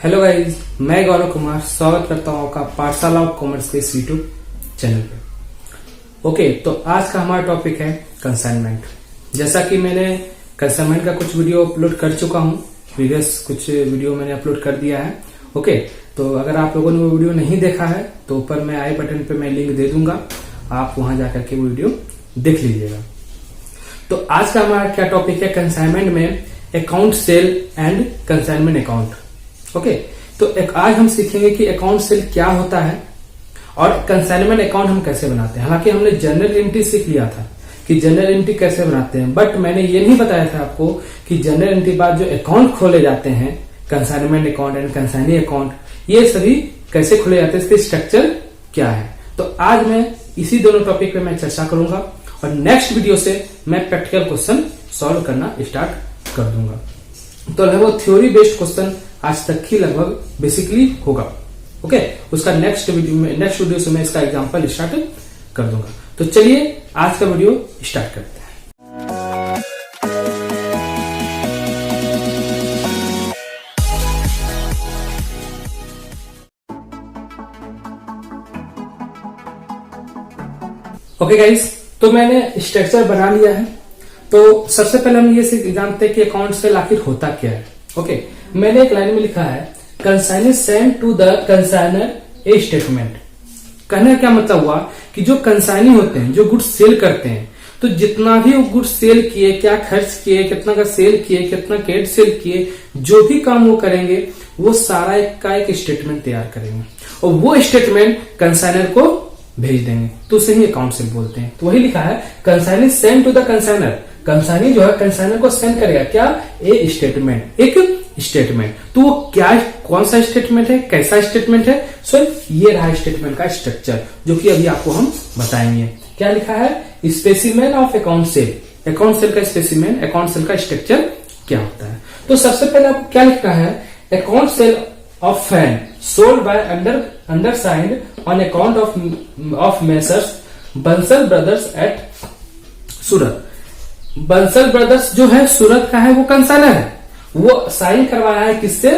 Hello guys, मैं गौरव कुमार स्वागत करता हूँ आपका पाठशाला ऑफ कॉमर्स के इस यूट्यूब चैनल पे। ओके, तो आज का हमारा टॉपिक है कंसाइनमेंट। जैसा कि मैंने कंसाइनमेंट का कुछ वीडियो अपलोड कर चुका हूँ, प्रीवियस कुछ वीडियो मैंने अपलोड कर दिया है। ओके, तो अगर आप लोगों ने वो वीडियो नहीं देखा है तो ऊपर मैं आई बटन पे मैं लिंक दे दूंगा, आप वहां जाकर के वो वीडियो देख लीजिएगा। तो आज का हमारा क्या टॉपिक है कंसाइनमेंट में, account cell and consignment account. Okay, तो आज हम सीखेंगे कि अकाउंट सेल क्या होता है और कंसाइनमेंट अकाउंट हम कैसे बनाते हैं। हालांकि हमने जनरल एंट्री सीख लिया था कि जनरल एंट्री कैसे बनाते हैं, बट मैंने ये नहीं बताया था आपको कि जनरल एंट्री बाद जो अकाउंट खोले जाते हैं, consignment account and consignee account, ये सभी कैसे खोले जाते हैं, इसके स्ट्रक्चर क्या है। तो आज मैं इसी दोनों टॉपिक पे मैं चर्चा करूंगा और नेक्स्ट वीडियो से मैं प्रैक्टिकल क्वेश्चन सॉल्व करना स्टार्ट कर दूंगा। तो लगभग थ्योरी बेस्ड क्वेश्चन आज तक ही लगभग बेसिकली होगा। ओके, उसका नेक्स्ट वीडियो से मैं इसका एग्जांपल स्टार्ट कर दूंगा। तो चलिए आज का वीडियो स्टार्ट करते हैं। ओके गाइस, तो मैंने स्ट्रक्चर बना लिया है। तो सबसे पहले हम ये जानते हैं कि अकाउंट सेल आखिर होता क्या है। ओके, मैंने एक लाइन में लिखा है consignor send to the consignor a statement. कहने का क्या मतलब हुआ कि जो कंसाइनी होते हैं, जो गुड्स सेल करते हैं, तो जितना भी वो गुड्स सेल किए, क्या खर्च किए, कितना का सेल किए, कितना क्रेडिट सेल किए, जो भी काम वो करेंगे वो सारा एक स्टेटमेंट तैयार करेंगे और वो स्टेटमेंट कंसाइनर को भेज देंगे, तो उसे ही अकाउंट सेल बोलते हैं। तो वही लिखा है consignee send to the consignor. Consignee जो है कंसाइनर को सेंड करेगा क्या, ए स्टेटमेंट, एक स्टेटमेंट। तो वो क्या, कौन सा स्टेटमेंट है, कैसा स्टेटमेंट है, सो ये रहा स्टेटमेंट का स्ट्रक्चर, जो कि अभी आपको हम बताएंगे। क्या लिखा है, specimen of account cell, account cell का स्पेसिमेन, अकाउंट सेल का स्ट्रक्चर क्या होता है। तो सबसे पहले आपको क्या लिखना है, account sale of fan sold by undersigned on account of Messrs Bansal brothers at Surat. Bansal brothers जो है सूरत का है, वो कंसाइनर है, वो साइन करवाया है किससे,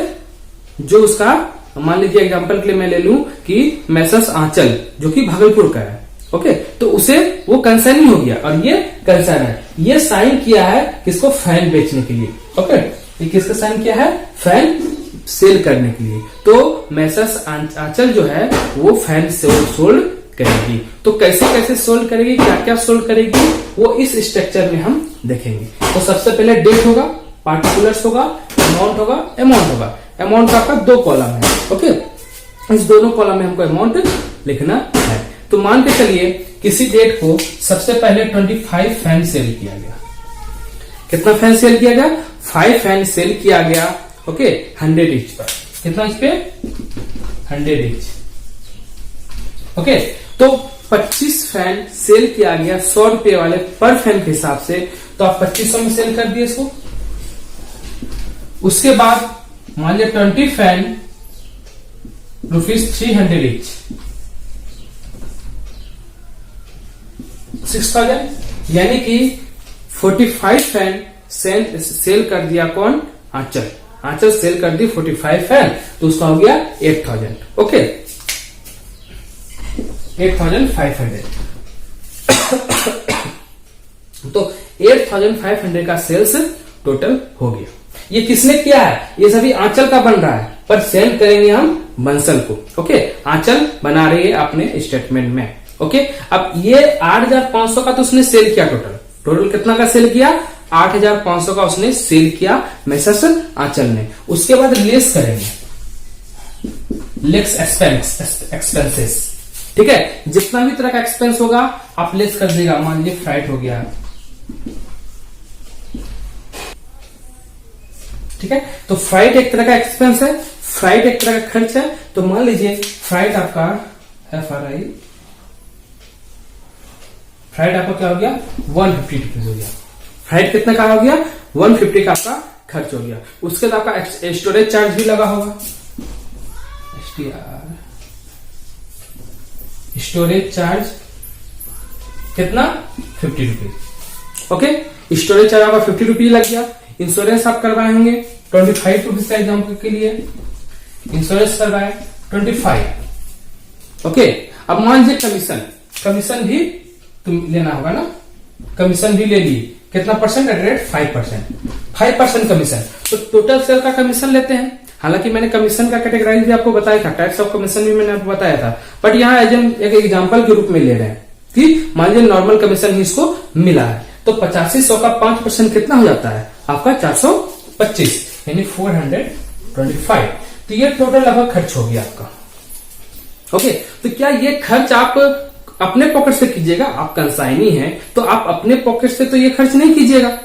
जो उसका मान लीजिए एग्जांपल के लिए मैं ले लूं कि मेसर्स आंचल जो कि भागलपुर का है। ओके, तो उसे वो कंसाइनी हो गया और ये कंसाइनर, ये साइन किया है किसको, फैन बेचने के लिए। ओके, ये किसका साइन किया है, फैन सेल करने के लिए। तो मेसर्स आंचल जो है वो फैन सोल्ड करेगी। तो कैसे कैसे सोल्ड करेगी, क्या क्या सोल्ड करेगी, वो इस स्ट्रक्चर में हम देखेंगे। तो सबसे पहले डेट होगा, पार्टिकुलर्स होगा, अमाउंट होगा, अमाउंट होगा। अमाउंट का आपका 2 कॉलम है। ओके, इस दोनों कॉलम में हमको अमाउंट लिखना है। तो मान के चलिए किसी डेट को सबसे पहले 25 फैन सेल किया गया। कितना फैन सेल किया गया, 5 फैन सेल किया गया। ओके, 100 ईच पर, कितना इस पे 100 ईच। ओके, तो 25 फैन सेल किया गया 100 रुपए वाले पर फैन के हिसाब से। तो आप 2500 में सेल कर दिए इसको। उसके बाद मान लिया 20 फैन ₹300 ईच, 6000, यानी कि 45 फैन सेल कर दिया कौन, आंचल। आंचल सेल कर दी 45 फैन, तो उसका हो गया 8000। ओके, 8500 तो 8500 का सेल्स टोटल हो गया। ये किसने किया है, ये सभी आंचल का बन रहा है, पर सेंड करेंगे हम बंसल को। ओके, आंचल बना रही है अपने स्टेटमेंट में। ओके, अब ये 8500 का तो उसने सेल किया, टोटल कितना का सेल किया, 8500 का उसने सेल किया मेसर्स आंचल ने। उसके बाद लेस करेंगे, लेस एक्सपेंसेस। ठीक है, जितना भी तरह का एक्सपेंस होगा आप लेस कर देगा। मान लीजिए फ्राइट हो गया, ठीक है, तो फ्राइट एक तरह का एक्सपेंस है, फ्राइट एक तरह का खर्च है। तो मान लीजिए फ्राइट आपका FRI, फ्राइट आपका क्या हो गया, 150 रुपीज हो गया। फ्राइट कितना का हो गया, 150 का आपका खर्च हो गया। उसके बाद आपका स्टोरेज चार्ज भी लगा होगा, स्टोरेज चार्ज कितना, 50 रुपीज। ओके, स्टोरेज चार्ज आपका 50 रुपीज लग गया। इंश्योरेंस आप करवाए होंगे 25 रुपीज का एग्जाम्पल के लिए। इंश्योरेंस कर रहा है 25। ओके, अब मान लीजिए कमीशन भी तुम लेना होगा ना, कमीशन भी ले लिए, कितना परसेंट? At rate 5% commission. तो टोटल सेल का कमीशन लेते हैं। हालांकि मैंने कमीशन का कैटेगराइज भी आपको बताया था, टाइप्स ऑफ कमीशन भी मैंने आपको बताया था, बट यहाँ एक एग्जांपल के रूप में ले रहे हैं कि मान लीजिए नॉर्मल कमीशन ही इसको मिला है, तो 8500 का 5% कितना हो जाता है आपका? 425, यानी 425। तो ये टोटल लगभग खर्च हो गया आपका। ओके, तो क्या ये खर्च आप अपने पॉकेट से कीजिएगा? आप कंसाइनी हैं तो आप अपने पॉकेट से तो ये खर्च नहीं कीजिएगा।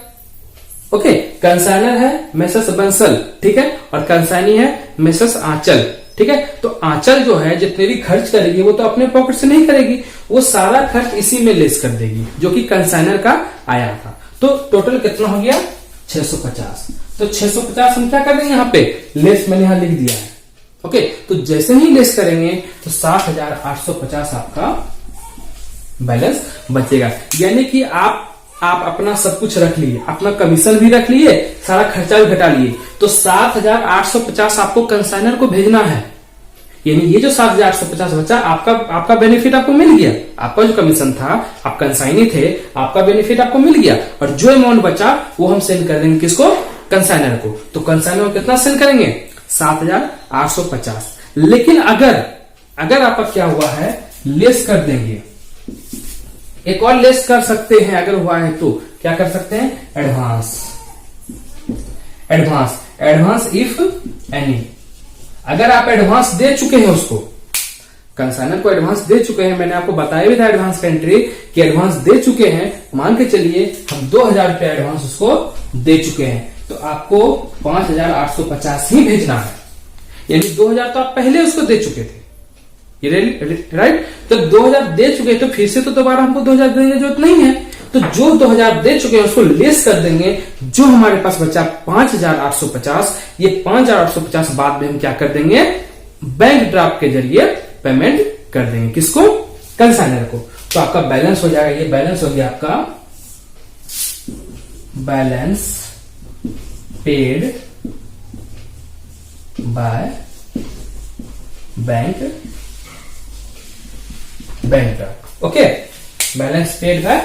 ओके, कंसाइनर है मेसर्स बंसल, ठीक है, और कंसाइनी है मेसर्स आंचल, ठीक है। तो आंचल जो है जितने भी खर्च करेगी वो तो अपने पॉकेट से नहीं करेगी, वो सारा खर्च इसी में लेस कर देगी जो कि कंसाइनर का आया था। तो टोटल कितना हो गया? 650। तो 650 हम क्या कर रहे हैं यहाँ पे? लेस मैंने यहां लिख दिया है। ओके, तो जैसे ही लेस करेंगे तो 7850 आपका बैलेंस बचेगा। यानी कि आप अपना सब कुछ रख लिए, अपना कमीशन भी रख लिए, सारा खर्चा भी घटा लिए, तो 7850 आपको कंसाइनर को भेजना है। यानी ये जो 7850 बचा आपका बेनिफिट आपको मिल गया। आपका जो कमीशन था, आप कंसाइनी थे, आपका बेनिफिट आपको मिल गया, और जो अमाउंट बचा वो हम सेंड कर देंगे किसको? कंसाइनर को। तो कंसाइनर को कितना सेंड करेंगे? 7850। लेकिन अगर आपका क्या हुआ है, लेस कर देंगे, एक और लेस कर सकते हैं। अगर हुआ है तो क्या कर सकते हैं? Advance if any. अगर आप एडवांस दे चुके हैं उसको, कंसाइनर को एडवांस दे चुके हैं, मैंने आपको बताया भी था एडवांस का एंट्री कि एडवांस दे चुके हैं, मान के चलिए हम 2000 रुपया एडवांस उसको दे चुके हैं, तो आपको 5850 ही भेजना है। यानी 2000 तो आप पहले उसको दे चुके थे, ये राइट। तो 2000 दे चुके तो फिर से तो दोबारा हमको 2000 देने की जरूरत नहीं है। तो जो 2000 दे चुके हैं उसको लेस कर देंगे, जो हमारे पास बचा 5850, ये 5850 बाद में हम क्या कर देंगे? बैंक ड्राफ्ट के जरिए पेमेंट कर देंगे। किसको? कंसाइनर को। तो आपका बैलेंस हो जाएगा, ये बैलेंस हो गया आपका balance paid by bank draft. Okay, balance paid by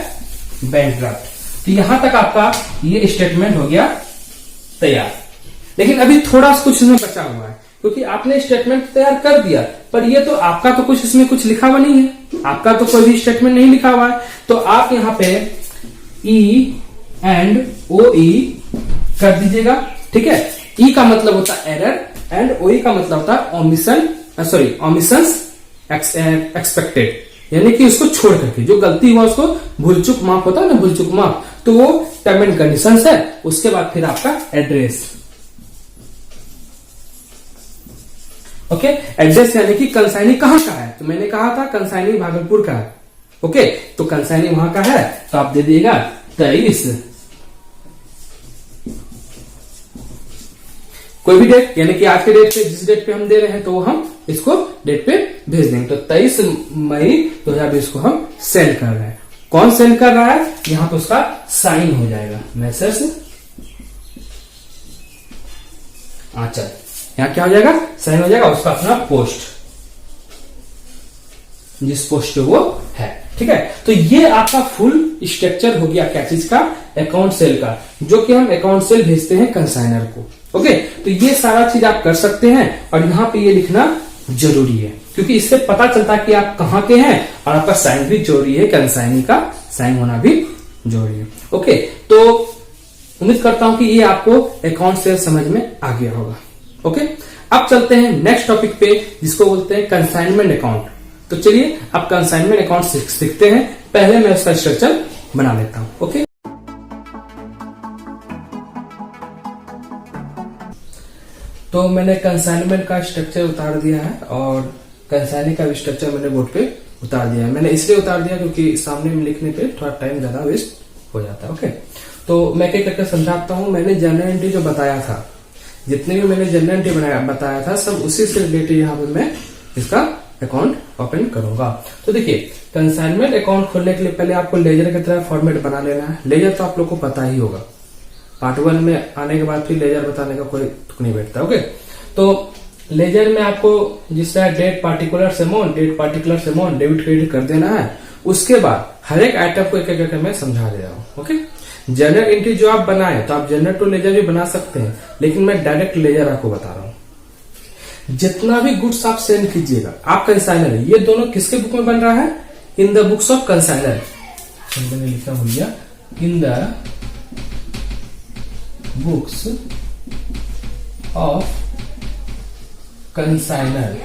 bank draft. तो यहां तक आपका ये स्टेटमेंट हो गया तैयार। लेकिन अभी थोड़ा कुछ इसमें बचा हुआ है, क्योंकि आपने स्टेटमेंट तैयार कर दिया, पर ये तो आपका तो कुछ इसमें कुछ लिखा हुआ नहीं है, आपका तो कोई भी स्टेटमेंट नहीं लिखा हुआ है। तो आप यहां पे ई एंड ओ ई कर दीजिएगा, ठीक है। ई का मतलब होता है एरर एंड ओ ई का मतलब होता है ओमिशंस एक्सपेक्टेड, यानी कि उसको छोड़ करके जो गलती हुआ उसको भूल चुक माफ होता है ना, भूल चुक माफ, तो वो टर्म एंड कंडीशंस है। उसके बाद फिर आपका एड्रेस। ओके, एड्रेस यानी कि कंसाइनी कहां का है, तो मैंने कहा था कंसाइनी भागलपुर का है। ओके, तो कंसाइनी वहां का है तो आप दे दिएगा 23, कोई भी डेट, यानी कि आज के डेट पे जिस डेट पे हम दे रहे हैं तो हम इसको डेट पे भेज देंगे। तो 23 मई 2020 को हम सेंड कर रहे हैं। कौन सेंड कर रहा है? यहां पे उसका साइन हो जाएगा, मैसेज आंचल, यहां क्या हो जाएगा? साइन हो जाएगा, उसका अपना पोस्ट, जिस पोस्ट पे वो है, ठीक है। तो ये आपका फुल स्ट्रक्चर हो गया क्या चीज का? अकाउंट सेल का, जो कि हम अकाउंट सेल भेजते हैं कंसाइनर को। ओके, तो ये सारा चीज आप कर सकते हैं, और यहाँ पे ये लिखना जरूरी है, क्योंकि इससे पता चलता है कि आप कहाँ के हैं, और आपका साइन भी जरूरी है, कंसाइनी का साइन होना भी जरूरी है। ओके, तो उम्मीद करता हूं कि ये आपको अकाउंट सेल समझ में आ गया होगा। ओके, अब चलते हैं नेक्स्ट टॉपिक पे, जिसको बोलते हैं कंसाइनमेंट अकाउंट। तो चलिए अब कंसाइनमेंट अकाउंट सीखते हैं। पहले मैं उसका स्ट्रक्चर बना लेता हूं। ओके, तो मैंने कंसाइनमेंट का स्ट्रक्चर उतार दिया है, और कंसाइनी का भी स्ट्रक्चर मैंने बोर्ड पे उतार दिया है। मैंने इसलिए उतार दिया क्योंकि सामने में लिखने पे थोड़ा टाइम ज्यादा वेस्ट हो जाता है। ओके, तो मैं क्या करके समझाता हूँ। मैंने जनरल एंट्री जो बताया था, जितने भी मैंने जनरल एंट्री बताया था, सब उसी से रिलेटेड यहाँ पे मैं इसका अकाउंट ओपन करूंगा। तो देखिए, कंसाइनमेंट अकाउंट खोलने के लिए पहले आपको लेजर की तरह फॉर्मेट बना लेना है। लेजर तो आप लोग को पता ही होगा, पार्ट 1 में आने के बाद फिर लेजर बताने का कोई तुक नहीं बैठता। ओके, तो लेजर में आपको जिस तरह date particular amount debit credit कर देना है। उसके बाद हर एक आइटम को एक एक करके मैं समझा दे रहा हूँ। ओके, जनरल एंट्री जो आप बनाए तो आप जनरल टू लेजर भी बना सकते हैं, लेकिन मैं डायरेक्ट लेजर आपको बता रहा हूँ। जितना भी गुड्स आप सेंड कीजिएगा, आप कंसाइनर है, ये दोनों किसके बुक में बन रहा है? In the books of consignor. मैंने लिखा भैया in the books of consignor.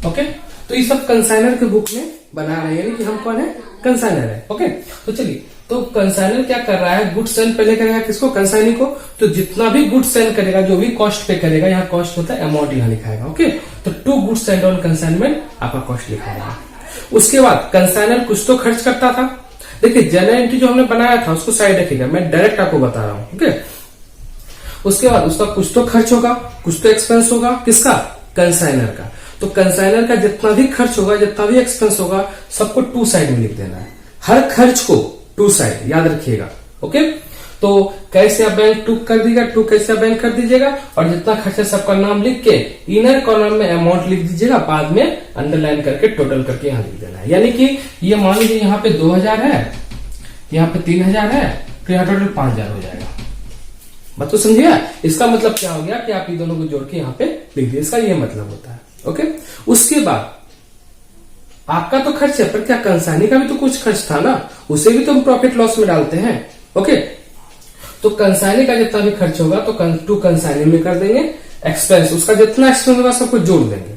Okay, तो ये सब कंसाइनर के बुक में बना रहे हैं, यानी कि हम कौन है? कंसाइनर है। ओके, तो चलिए, तो कंसाइनर क्या कर रहा है? गुड सेंड पहले करेगा किसको? कंसाइनी को। तो जितना भी गुड सेंड करेगा, जो भी कॉस्ट पे करेगा, यहाँ कॉस्ट होता है, अमाउंट यहाँ लिखाएगा। ओके, तो 2 गुड सेंड ऑन कंसाइनमेंट आपका कॉस्ट लिखाएगा। उसके बाद कंसाइनर कुछ तो खर्च करता था। देखिए, जनरल एंट्री जो हमने बनाया था उसको साइड रखिएगा, मैं डायरेक्ट आपको बता रहा हूँ। ओके, उसके बाद उसका कुछ तो खर्च होगा, कुछ तो एक्सपेंस होगा, किसका? कंसाइनर का। तो कंसाइनर का जितना भी खर्च होगा, जितना भी एक्सपेंस होगा, सबको 2 साइड में लिख देना है। हर खर्च को 2 साइड याद रखिएगा। ओके, तो कैसे आप बैंक 2 कर दीजिएगा, 2 कैसे आप बैंक कर दीजिएगा, और जितना खर्च है सबका नाम लिख के इनर कॉलम में अमाउंट लिख दीजिएगा, बाद में अंडरलाइन करके टोटल करके यहाँ लिख देना है। यानी कि ये मान लीजिए यहाँ पे 2000 है, यहाँ पे 3000 है, तो यहाँ टोटल 5000 हो जाएगा। बात तो समझिए। इसका मतलब क्या हो गया कि आप ये दोनों को जोड़ के यहाँ पे लिख दिए, इसका ये मतलब होता है। ओके, उसके बाद आपका तो खर्च है, पर क्या कंसाइनी का भी तो कुछ खर्च था ना, उसे भी तो हम प्रॉफिट लॉस में डालते हैं। ओके, तो कंसाइनी का जितना भी खर्च होगा तो 2 कंसाइनी में कर देंगे। एक्सपेंस, उसका जितना एक्सपेंस होगा सबको जोड़ देंगे,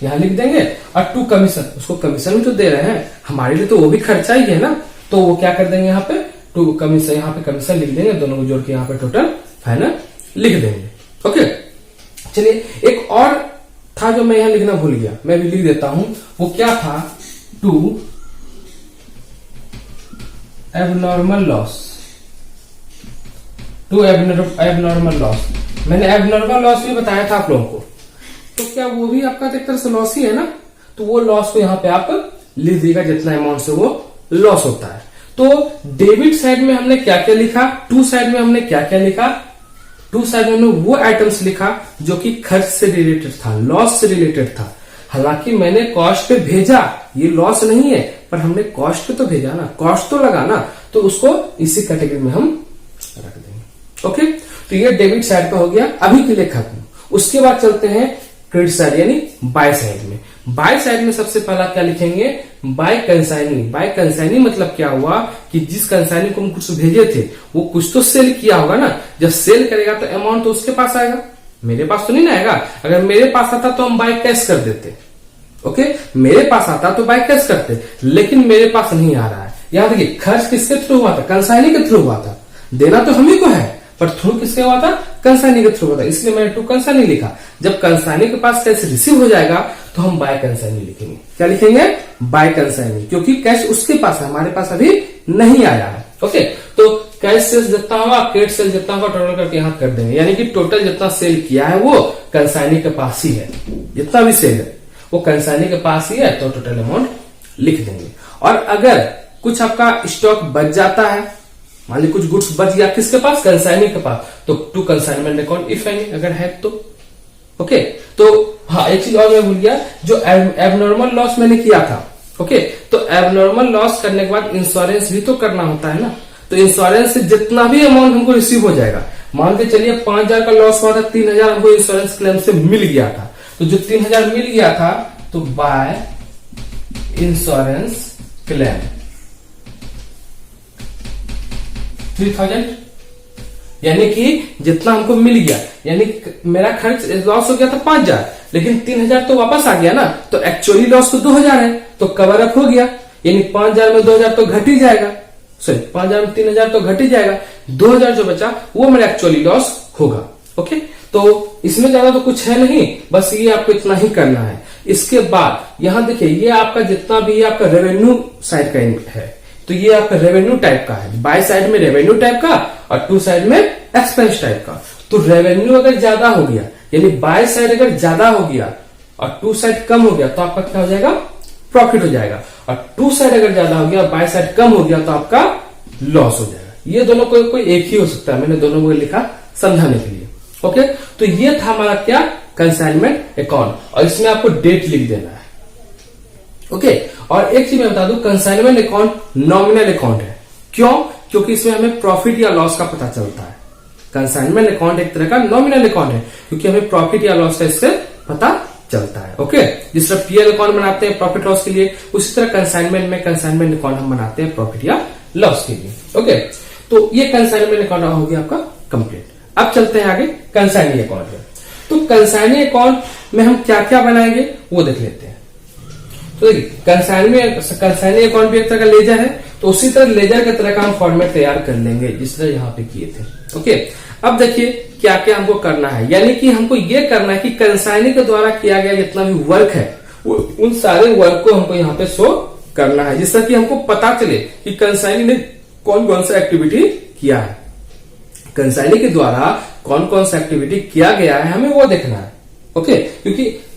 यहां लिख देंगे। और 2 कमीशन, उसको कमीशन भी तो दे रहे हैं, हमारे लिए तो वो भी खर्चा ही है ना, तो वो क्या कर देंगे यहाँ पे 2 कमीशन, यहाँ पे कमीशन लिख देंगे, दोनों को जोड़ के यहाँ पे टोटल फाइनल लिख देंगे। ओके, चलिए, एक और था जो मैं यहां लिखना भूल गया, मैं भी लिख देता हूं। वो क्या था? 2 एबनॉर्मल लॉस। 2 एबनॉर्मल लॉस, मैंने एबनॉर्मल लॉस भी बताया था आप लोगों को। तो क्या वो भी आपका एक तरह से लॉस ही है ना? तो वो लॉस को यहाँ पे आप लिख दीजिएगा, जितना अमाउंट से वो लॉस होता है। तो डेबिट साइड में हमने क्या क्या लिखा, 2 साइड में हमने क्या क्या लिखा? 2 साइड में हमने वो आइटम्स लिखा जो कि खर्च से रिलेटेड था, लॉस से रिलेटेड था। हालांकि मैंने कॉस्ट पे भेजा, ये लॉस नहीं है, पर हमने कॉस्ट पे तो भेजा ना, कॉस्ट तो लगा ना, तो उसको इसी कैटेगरी में हम रख देंगे। ओके, तो ये डेबिट साइड का हो गया, अभी के लिए खत्म। उसके बाद चलते हैं क्रेडिट साइड यानी बाय साइड में। बाय साइड में सबसे पहला क्या लिखेंगे? Bye consignee. बाय कंसाइनी मतलब क्या हुआ कि जिस कंसाइनी को हम कुछ भेजे थे वो कुछ तो सेल किया होगा ना, जब सेल करेगा तो अमाउंट तो उसके पास आएगा, मेरे पास तो नहीं ना आएगा। अगर मेरे पास आता तो हम बाय कैश कर देते। ओके, मेरे पास आता तो बाय कैश करते, लेकिन मेरे पास नहीं आ रहा है। याद देखिए, खर्च किसके थ्रू हुआ था? कंसाइनी के थ्रू हुआ था। देना तो हम ही को है, पर थ्रू किसके हुआ था? कंसाइनी के थ्रू हुआ था, इसलिए मैंने 2 कंसाइनी लिखा। जब कंसाइनी के पास कैश रिसीव हो जाएगा तो हम बाय कंसाइनी लिखेंगे। क्या लिखेंगे? बाय कंसाइनी, क्योंकि कैश उसके पास है, हमारे पास अभी नहीं आया है। ओके, तो कैश सेल्स जितना होगा, क्रेडिट सेल जितना होगा, टोटल करके यहाँ कर देंगे। यानी कि टोटल जितना सेल किया है वो कंसाइनी के पास ही है, जितना भी सेल है वो कंसाइनी के पास ही है, तो टोटल अमाउंट लिख देंगे। और अगर कुछ आपका स्टॉक बच जाता है, मान लीजिए कुछ गुड्स बच गया, किसके पास? कंसाइनी के पास, तो 2 कंसाइनमेंट अकाउंट इफ एनी, अगर है तो। ओके, तो हाँ, एक चीज और मैं भूल गया, जो एबनॉर्मल लॉस मैंने किया था। ओके, तो एबनॉर्मल लॉस करने के बाद इंश्योरेंस भी तो करना होता है ना, तो इंश्योरेंस से जितना भी अमाउंट हमको रिसीव हो जाएगा, मान के चलिए 5000 का लॉस हुआ था, 3000 हमको इंश्योरेंस क्लेम से मिल गया था, तो जो 3000 मिल गया था तो बाय इंश्योरेंस क्लेम 3000, यानी कि जितना हमको मिल गया, यानी मेरा खर्च लॉस हो गया था 5000, लेकिन 3000 तो वापस आ गया ना, तो एक्चुअली लॉस तो 2000 है, तो कवर अप हो गया। यानी 5000 में 2000 तो घट ही जाएगा, सॉरी 5000 में 3000 तो घट ही जाएगा, 2000 जो बचा वो मेरा एक्चुअली लॉस होगा। ओके, तो इसमें ज्यादा तो कुछ है नहीं, बस ये आपको इतना ही करना है। इसके बाद यहां देखिए, ये आपका जितना भी आपका रेवेन्यू साइड का है, तो ये आपका रेवेन्यू टाइप का है। बाय साइड में रेवेन्यू टाइप का और 2 साइड में एक्सपेंस टाइप का। तो रेवेन्यू अगर ज्यादा हो गया, यानी बाय साइड अगर ज्यादा हो गया और 2 साइड कम हो गया, तो आपका क्या हो जाएगा? प्रॉफिट हो जाएगा। और 2 साइड अगर ज्यादा हो गया, बाय साइड कम हो गया, तो आपका लॉस हो जाएगा। ये दोनों कोई एक ही हो सकता है, मैंने दोनों को लिखा समझाने के लिए। ओके, तो ये था हमारा क्या, कंसाइनमेंट अकाउंट, और इसमें आपको डेट लिख देना है। ओके, और एक चीज मैं बता दूं, कंसाइनमेंट अकाउंट नॉमिनल अकाउंट है। क्यों? क्योंकि इसमें हमें प्रॉफिट या लॉस का पता चलता है। कंसाइनमेंट अकाउंट एक तरह का नॉमिनल अकाउंट है, क्योंकि हमें प्रॉफिट या लॉस का इससे पता चलता है। ओके, जिस तरह पीएल अकाउंट बनाते हैं प्रॉफिट लॉस के लिए, उसी तरह कंसाइनमेंट में कंसाइनमेंट अकाउंट हम बनाते हैं प्रॉफिट या लॉस के लिए। ओके, तो ये कंसाइनमेंट अकाउंट हो गया आपका कंप्लीट। अब चलते हैं आगे कंसाइनी अकाउंट में। तो कंसाइनी अकाउंट में हम क्या क्या बनाएंगे वो देख लेते हैं। तो देखिए, कंसाइनी अकाउंट भी एक तरह का लेजर है, तो उसी तरह लेजर की तरह का हम फॉर्मेट तैयार कर लेंगे जिस तरह यहाँ पे किए थे। ओके, अब देखिए क्या क्या हमको करना है, यानी कि हमको ये करना है कि कंसाइनी के द्वारा किया गया जितना भी वर्क है उन सारे वर्क को हमको यहाँ पे शो करना है, जिससे कि हमको पता चले कि कंसाइनी ने कौन कौन सा एक्टिविटी किया है। कंसाइनी के द्वारा कौन कौन सा एक्टिविटी किया गया है हमें वो देखना है। ओके,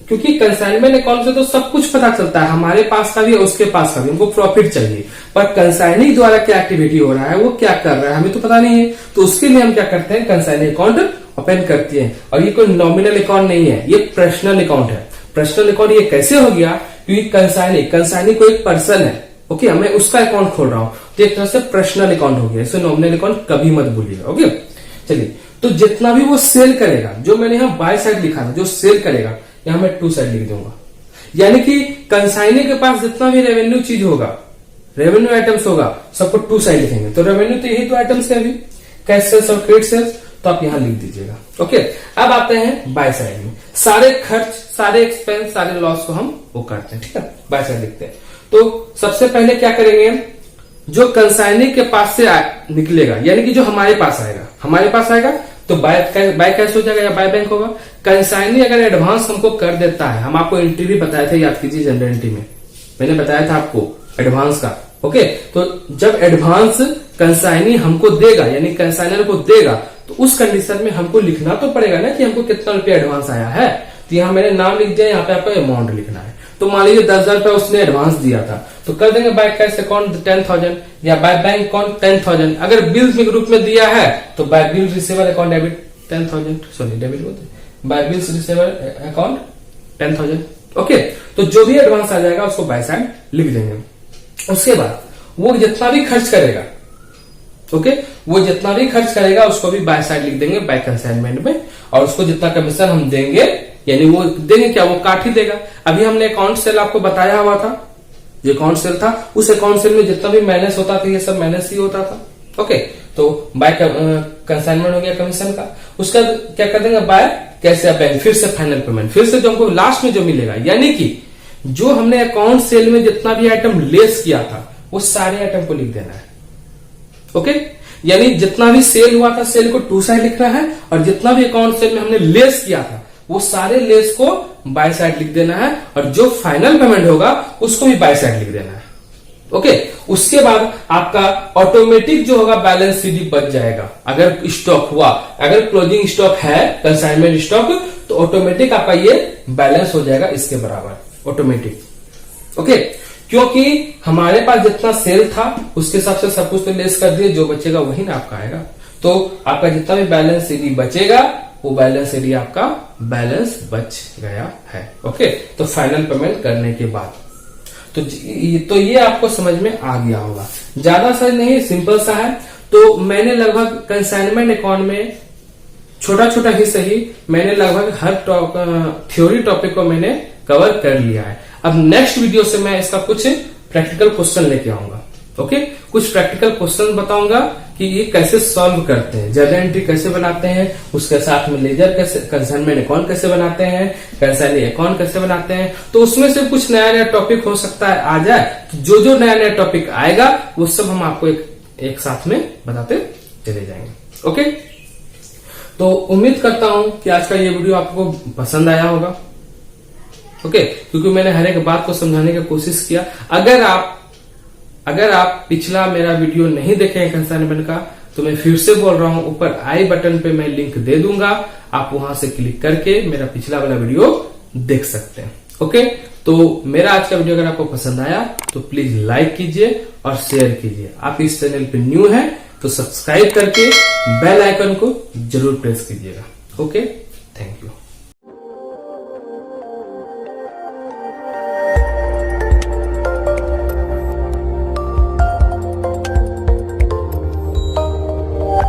क्योंकि कंसाइनमेंट अकाउंट से तो सब कुछ पता चलता है, हमारे पास का भी उसके पास का भी, हमको प्रॉफिट चाहिए, पर कंसाइनी द्वारा क्या एक्टिविटी हो रहा है, वो क्या कर रहा है हमें तो पता नहीं है। तो उसके लिए हम क्या करते हैं, कंसाइनी अकाउंट ओपन करते हैं। और ये कोई नॉमिनल अकाउंट नहीं है, ये पर्सनल अकाउंट है। पर्सनल अकाउंट ये कैसे हो गया, क्योंकि कंसाइनी कोई एक पर्सन है। ओके, मैं उसका अकाउंट खोल रहा हूं, तो एक तरह से पर्सनल अकाउंट हो गया। इसे नॉमिनल अकाउंट कभी मत भूलिएगा। ओके, चलिए, तो जितना भी वो सेल करेगा, जो मैंने यहाँ बाय साइड लिखा था, जो सेल करेगा यहां मैं टू साइड लिख दूंगा, यानी कि कंसाइनी के पास जितना भी रेवेन्यू चीज होगा, रेवेन्यू आइटम्स होगा, सबको टू साइड लिखेंगे। तो रेवेन्यू तो यही तो आइटम्स है अभी, कैश सेल्स और क्रेडिट सेल्स, तो आप यहां लिख दीजिएगा। ओके, अब आते हैं बाय साइड में। सारे खर्च, सारे एक्सपेंस, सारे लॉस को हम वो करते हैं। ठीक है, बाय साइड लिखते हैं। तो सबसे पहले क्या करेंगे, जो कंसाइनी के पास से निकलेगा, यानी कि जो हमारे पास आएगा तो बाय कैश हो जाएगा या बाय बैंक होगा। कंसाइनी अगर एडवांस हमको कर देता है, हम आपको एंट्री भी बताए थे, याद कीजिए जनरल एंट्री में मैंने बताया था आपको एडवांस का। ओके, तो जब एडवांस कंसाइनी हमको देगा, यानी कंसाइनर को देगा, तो उस कंडीशन में हमको लिखना तो पड़ेगा ना कि हमको कितना रुपया एडवांस आया है। तो यहाँ मैंने नाम लिख दिया, यहाँ पे आपको अमाउंट लिखना है। तो मान लीजिए 10,000 रुपया उसने एडवांस दिया था, तो कर देंगे बाय कैश अकाउंट 10,000 या बाय बैंक अकाउंट 10,000। अगर बिल्स के रूप में दिया है तो by bill receiver account debit 10,000, sorry debit बोलते, by bills receiver account 10,000। Okay, तो जो भी एडवांस आ जाएगा उसको बाय साइड लिख देंगे। उसके बाद वो जितना भी खर्च करेगा, ओके, वो जितना भी खर्च करेगा उसको भी बाय साइड लिख देंगे बाय कंसाइनमेंट में। और उसको जितना कमीशन हम देंगे, यानी वो देंगे क्या, वो काट ही देगा। अभी हमने अकाउंट सेल आपको बताया हुआ था, जो अकाउंट सेल था, उस अकाउंट सेल में जितना भी माइनस होता था ये सब माइनस ही होता था। ओके, तो बाय कंसाइनमेंट हो गया कमीशन का। उसका क्या कर देंगे, बाय कैश या बैंक, फिर से फाइनल पेमेंट, फिर से जो हमको लास्ट में जो मिलेगा, यानी कि जो हमने अकाउंट सेल में जितना भी आइटम लेस किया था वो सारे आइटम को लिख देना है। ओके, यानी जितना भी सेल हुआ था सेल को टू साइड लिखना है, और जितना भी अकाउंट सेल में हमने लेस किया था वो सारे लेस को बाय साइड लिख देना है, और जो फाइनल पेमेंट होगा उसको भी बाय साइड लिख देना है। ओके, उसके बाद आपका ऑटोमेटिक जो होगा बैलेंस शीट बच जाएगा। अगर स्टॉक हुआ, अगर क्लोजिंग स्टॉक है कंसाइनमेंट स्टॉक, तो ऑटोमेटिक आपका ये बैलेंस हो जाएगा इसके बराबर, ऑटोमेटिक। ओके, क्योंकि हमारे पास जितना सेल था उसके हिसाब से सब कुछ तो लेस कर दिए, जो बचेगा वही ना आपका आएगा। तो आपका जितना भी बैलेंस शीट बचेगा वो बैलेंस शीट आपका बैलेंस बच गया है। ओके, तो फाइनल पेमेंट करने के बाद तो ये आपको समझ में आ गया होगा। ज्यादा सा नहीं, सिंपल सा है। तो मैंने लगभग कंसाइनमेंट अकाउंट में छोटा छोटा ही सही, मैंने लगभग हर थ्योरी टॉपिक को मैंने कवर कर लिया है। अब नेक्स्ट वीडियो से मैं इसका कुछ प्रैक्टिकल क्वेश्चन लेके आऊंगा। ओके, कुछ प्रैक्टिकल क्वेश्चन बताऊंगा कि ये कैसे सॉल्व करते हैं, जर्नल एंट्री कैसे बनाते हैं, उसके साथ में लेजर कैसे, कंसाइनमेंट अकाउंट कैसे बनाते हैं, कंसाइनी अकाउंट कैसे बनाते हैं। तो उसमें से कुछ नया नया टॉपिक हो सकता है आ जाए, तो जो नया नया टॉपिक आएगा वो सब हम आपको एक साथ में बताते चले जाएंगे। ओके, तो उम्मीद करता हूं कि आज का ये वीडियो आपको पसंद आया होगा। ओके, क्योंकि मैंने हर एक बात को समझाने की कोशिश किया। अगर आप पिछला मेरा वीडियो नहीं देखे हैं कंसाइनमेंट का, तो मैं फिर से बोल रहा हूं, ऊपर आई बटन पे मैं लिंक दे दूंगा, आप वहां से क्लिक करके मेरा पिछला वाला वीडियो देख सकते हैं। ओके, तो मेरा आज का वीडियो अगर आपको पसंद आया तो प्लीज लाइक कीजिए और शेयर कीजिए। आप इस चैनल पे न्यू हैं तो सब्सक्राइब करके बेल आइकन को जरूर प्रेस कीजिएगा। Okay, thank you.